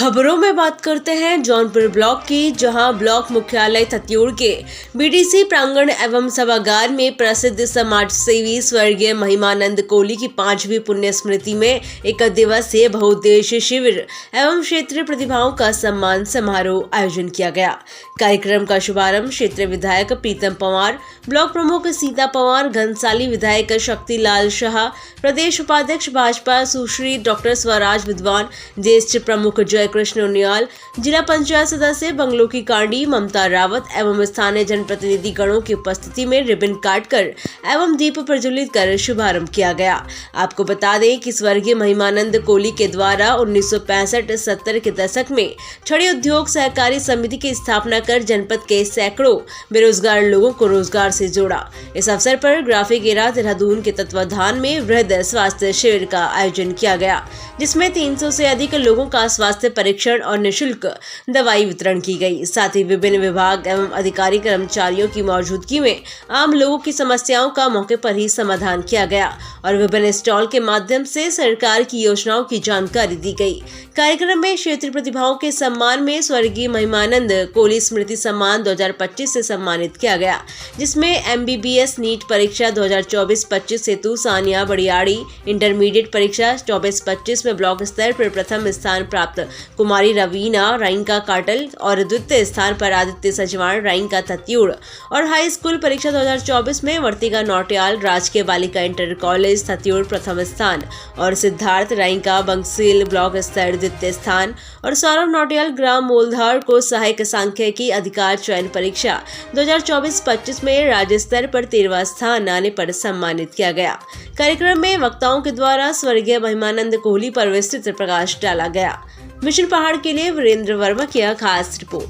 खबरों में बात करते हैं जौनपुर ब्लॉक की, जहां ब्लॉक मुख्यालय थत्यूड़ के बीडीसी प्रांगण एवं सभागार में प्रसिद्ध समाज सेवी स्वर्गीय महिमानंद कोहली की 5वीं पुण्य स्मृति में एक दिवसीय बहुउद्देशीय शिविर एवं क्षेत्रीय प्रतिभाओं का सम्मान समारोह आयोजन किया गया। कार्यक्रम का शुभारंभ क्षेत्रीय विधायक प्रीतम पंवार, ब्लॉक प्रमुख सीता पंवार, घनसाली विधायक शक्तिलाल शाह, प्रदेश उपाध्यक्ष भाजपा सुश्री डॉक्टर स्वराज विद्वान, ज्येष्ठ प्रमुख जयकृष्ण उनियाल, जिला पंचायत सदस्य बंगलो की कांडी ममता रावत एवं स्थानीय जनप्रतिनिधि गणों की उपस्थिति में रिबन काटकर एवं दीप प्रज्वलित कर शुभारंभ किया गया। आपको बता दें कि स्वर्गीय महिमानंद कोहली के द्वारा 1965-70 के दशक में छड़ी उद्योग सहकारी समिति की स्थापना कर जनपद के सैकड़ों बेरोजगार लोगों को रोजगार से जोड़ा। इस अवसर पर ग्राफिक एरा देहरादून के तत्वाधान में वृहद स्वास्थ्य शिविर का आयोजन किया गया, जिसमें 300 से अधिक लोगों का स्वास्थ्य परीक्षण और निःशुल्क दवाई वितरण की गई। साथ ही विभिन्न विभाग एवं अधिकारी कर्मचारियों की मौजूदगी में आम लोगों की समस्याओं का मौके पर ही समाधान किया गया और विभिन्न स्टॉल के माध्यम से सरकार की योजनाओं की जानकारी दी गई। कार्यक्रम में क्षेत्रीय प्रतिभाओं के सम्मान में स्वर्गीय महिमानंद कोहली स्मृति सम्मान 2025 से सम्मानित किया गया, जिसमें MBBS नीट परीक्षा 2024-25 हेतु सानिया बड़ियाड़ी, इंटरमीडिएट परीक्षा 24-25 में ब्लॉक स्तर पर प्रथम स्थान प्राप्त कुमारी रवीना राइंका काटल और द्वितीय स्थान पर आदित्य सजवाण राइंका थत्यूड़ और हाई स्कूल परीक्षा 2024 में वर्तिका नौटियाल राजकीय बालिका इंटर कॉलेज थत्यूड़ प्रथम स्थान और सिद्धार्थ राइंका बंगसील ब्लॉक स्तर द्वितीय स्थान और सौरभ नौटियाल ग्राम मोलधार को सहायक सांख्यिकी अधिकार चयन परीक्षा 2024-25 में राज्य स्तर पर 13वां स्थान आने पर सम्मानित किया गया। कार्यक्रम में वक्ताओं के द्वारा स्वर्गीय महिमानंद कोहली पर विस्तृत प्रकाश डाला गया। मिशन पहाड़ के लिए वीरेंद्र वर्मा की खास रिपोर्ट।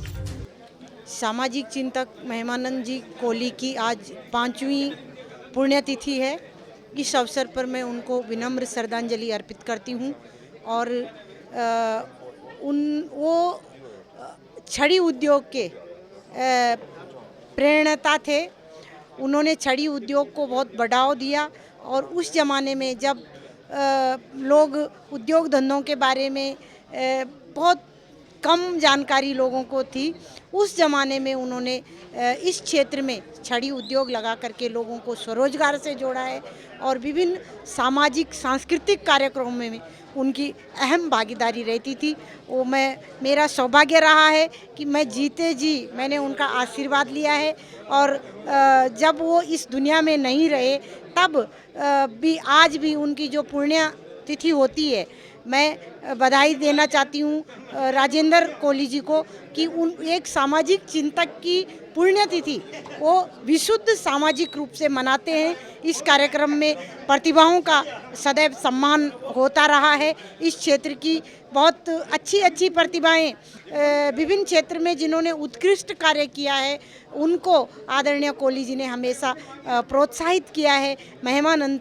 सामाजिक चिंतक महिमानंद जी कोहली की आज 5वीं पुण्यतिथि है। इस अवसर पर मैं उनको विनम्र श्रद्धांजलि अर्पित करती हूँ और वो छड़ी उद्योग के प्रेरणा थे। उन्होंने छड़ी उद्योग को बहुत बढ़ावा दिया और उस ज़माने में जब लोग उद्योग धंधों के बारे में बहुत कम जानकारी लोगों को थी, उस ज़माने में उन्होंने इस क्षेत्र में छड़ी उद्योग लगा करके लोगों को स्वरोजगार से जोड़ा है और विभिन्न सामाजिक सांस्कृतिक कार्यक्रमों में उनकी अहम भागीदारी रहती थी। वो मेरा सौभाग्य रहा है कि मैं जीते जी मैंने उनका आशीर्वाद लिया है और जब वो इस दुनिया में नहीं रहे तब भी आज भी उनकी जो पुण्य तिथि होती है, मैं बधाई देना चाहती हूँ राजेंद्र कोहली जी को कि उन एक सामाजिक चिंतक की पुण्यतिथि वो विशुद्ध सामाजिक रूप से मनाते हैं। इस कार्यक्रम में प्रतिभाओं का सदैव सम्मान होता रहा है। इस क्षेत्र की बहुत अच्छी प्रतिभाएं विभिन्न क्षेत्र में जिन्होंने उत्कृष्ट कार्य किया है, उनको आदरणीय कोहली जी ने हमेशा प्रोत्साहित किया है। महिमानंद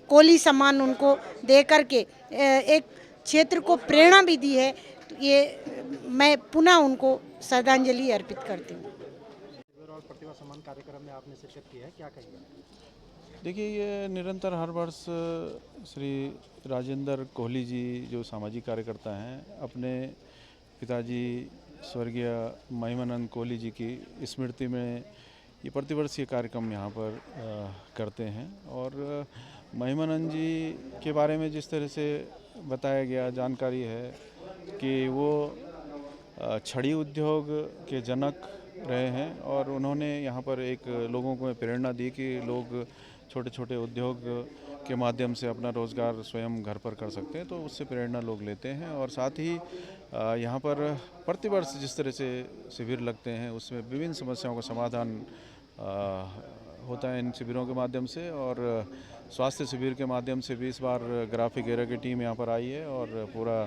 कोहली सम्मान उनको दे करके एक क्षेत्र को प्रेरणा भी दी है। तो ये मैं पुनः उनको श्रद्धांजलि अर्पित करती हूँ। प्रतिभा सम्मान कार्यक्रम में आपने शिरकत की है, क्या कहिए? देखिए, ये निरंतर हर वर्ष श्री राजेंद्र कोहली जी जो सामाजिक कार्यकर्ता हैं, अपने पिताजी स्वर्गीय महिमानंद कोहली जी की स्मृति में ये प्रतिवर्षीय कार्यक्रम यहाँ पर करते हैं। और महिमानंद जी के बारे में जिस तरह से बताया गया, जानकारी है कि वो छड़ी उद्योग के जनक रहे हैं और उन्होंने यहाँ पर एक लोगों को प्रेरणा दी कि लोग छोटे छोटे उद्योग के माध्यम से अपना रोज़गार स्वयं घर पर कर सकते हैं, तो उससे प्रेरणा लोग लेते हैं। और साथ ही यहाँ पर प्रतिवर्ष जिस तरह से शिविर लगते हैं उसमें विभिन्न समस्याओं का समाधान होता है इन शिविरों के माध्यम से। और स्वास्थ्य शिविर के माध्यम से भी इस बार ग्राफिक एरा की टीम यहाँ पर आई है और पूरा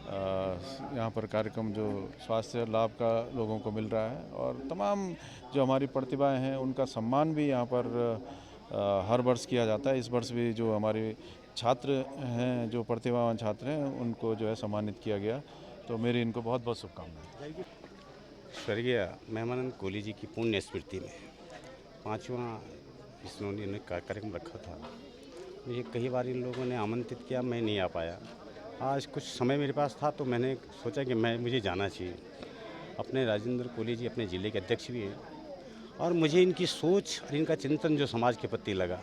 यहाँ पर कार्यक्रम जो स्वास्थ्य लाभ का लोगों को मिल रहा है और तमाम जो हमारी प्रतिभाएं हैं उनका सम्मान भी यहाँ पर हर वर्ष किया जाता है। इस वर्ष भी जो हमारे छात्र हैं, जो प्रतिभावान छात्र हैं, उनको जो है सम्मानित किया गया। तो मेरी इनको बहुत बहुत शुभकामनाएं। स्वर्गीय महिमानंद कोहली जी की पुण्य स्मृति में 5वां इन्होंने कार्यक्रम रखा था। मुझे कई बार इन लोगों ने आमंत्रित किया, मैं नहीं आ पाया। आज कुछ समय मेरे पास था तो मैंने सोचा कि मुझे जाना चाहिए। अपने राजेंद्र कोहली जी अपने ज़िले के अध्यक्ष भी हैं और मुझे इनकी सोच और इनका चिंतन जो समाज के प्रति लगा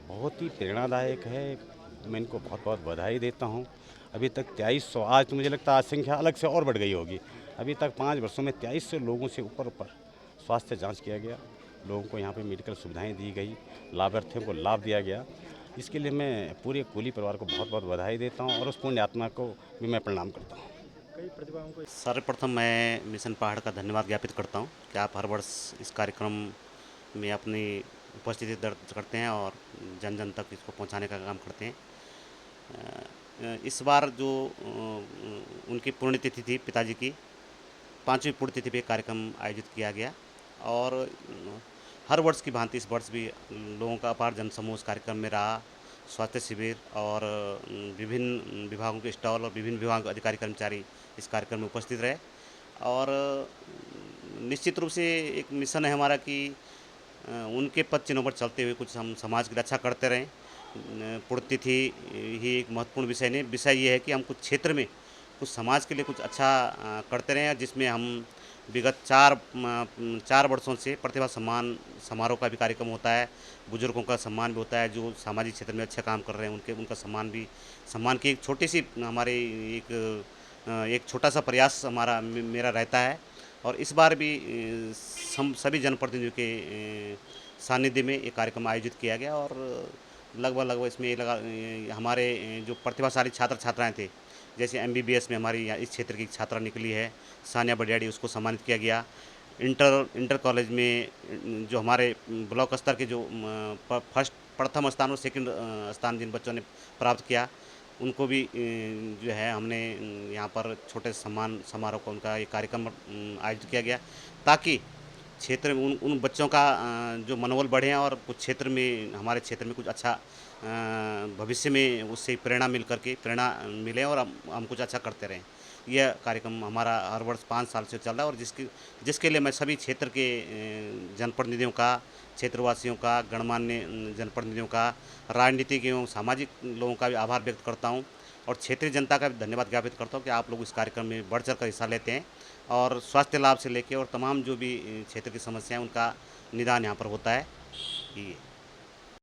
बहुत ही प्रेरणादायक है। मैं इनको बहुत बहुत बधाई देता हूँ। अभी तक 2300, आज तो मुझे लगता है आज संख्या अलग से और बढ़ गई होगी। अभी तक 5 वर्षों में 2300 लोगों से ऊपर स्वास्थ्य जांच किया गया, लोगों को यहाँ पे मेडिकल सुविधाएं दी गई, लाभार्थियों को लाभ दिया गया। इसके लिए मैं पूरे कोहली परिवार को बहुत बहुत बधाई देता हूँ और उस पुण्य आत्मा को भी मैं प्रणाम करता हूँ। कई प्रतिभाओं को सर्वप्रथम मैं मिशन पहाड़ का धन्यवाद ज्ञापित करता हूँ कि आप हर वर्ष इस कार्यक्रम में अपनी उपस्थिति दर्ज करते हैं और जन जन तक इसको पहुँचाने का काम करते हैं। इस बार जो उनकी पुण्यतिथि थी पिताजी की 5वीं पुण्यतिथि पे कार्यक्रम आयोजित किया गया और हर वर्ष की भांति इस वर्ष भी लोगों का अपार जनसमूह इस कार्यक्रम में रहा। स्वास्थ्य शिविर और विभिन्न विभागों के स्टॉल और विभिन्न विभागों के अधिकारी कर्मचारी इस कार्यक्रम में उपस्थित रहे और निश्चित रूप से एक मिशन है हमारा कि उनके पद चिन्हों पर चलते हुए कुछ हम समाज की रक्षा करते रहें। पुण्यतिथि ही एक महत्वपूर्ण विषय नहीं, विषय ये है कि हम कुछ क्षेत्र में कुछ समाज के लिए कुछ अच्छा करते रहें, जिसमें हम विगत 4 वर्षों से प्रतिभा सम्मान समारोह का भी कार्यक्रम होता है, बुजुर्गों का सम्मान भी होता है, जो सामाजिक क्षेत्र में अच्छा काम कर रहे हैं उनका सम्मान की एक छोटी सी हमारे एक छोटा सा प्रयास मेरा रहता है। और इस बार भी सभी जनप्रतिनिधियों के सानिध्य में ये कार्यक्रम आयोजित किया गया और लगभग इसमें हमारे जो प्रतिभाशाली छात्र छात्राएँ थे, जैसे MBBS में हमारी इस क्षेत्र की छात्रा निकली है सानिया बडियाड़ी, उसको सम्मानित किया गया। इंटर कॉलेज में जो हमारे ब्लॉक स्तर के जो प्रथम स्थान और सेकंड स्थान जिन बच्चों ने प्राप्त किया, उनको भी जो है हमने यहाँ पर छोटे सम्मान समारोह का उनका ये कार्यक्रम आयोजित किया गया, ताकि क्षेत्र में उन बच्चों का जो मनोबल बढ़े और कुछ क्षेत्र में हमारे क्षेत्र में कुछ अच्छा भविष्य में उससे प्रेरणा मिले और हम कुछ अच्छा करते रहें। यह कार्यक्रम हमारा हर वर्ष 5 साल से चल रहा है और जिसके लिए मैं सभी क्षेत्र के जनप्रतिनिधियों का, क्षेत्रवासियों का, गणमान्य जनप्रतिनिधियों का, राजनीतिक एवं सामाजिक लोगों का भी आभार व्यक्त करता हूं और क्षेत्रीय जनता का भी धन्यवाद ज्ञापित करता हूं कि आप लोग इस कार्यक्रम में बढ़ चढ़ कर हिस्सा लेते हैं और स्वास्थ्य लाभ से लेकर और तमाम जो भी क्षेत्र की समस्याएं उनका निदान यहाँ पर होता है। ये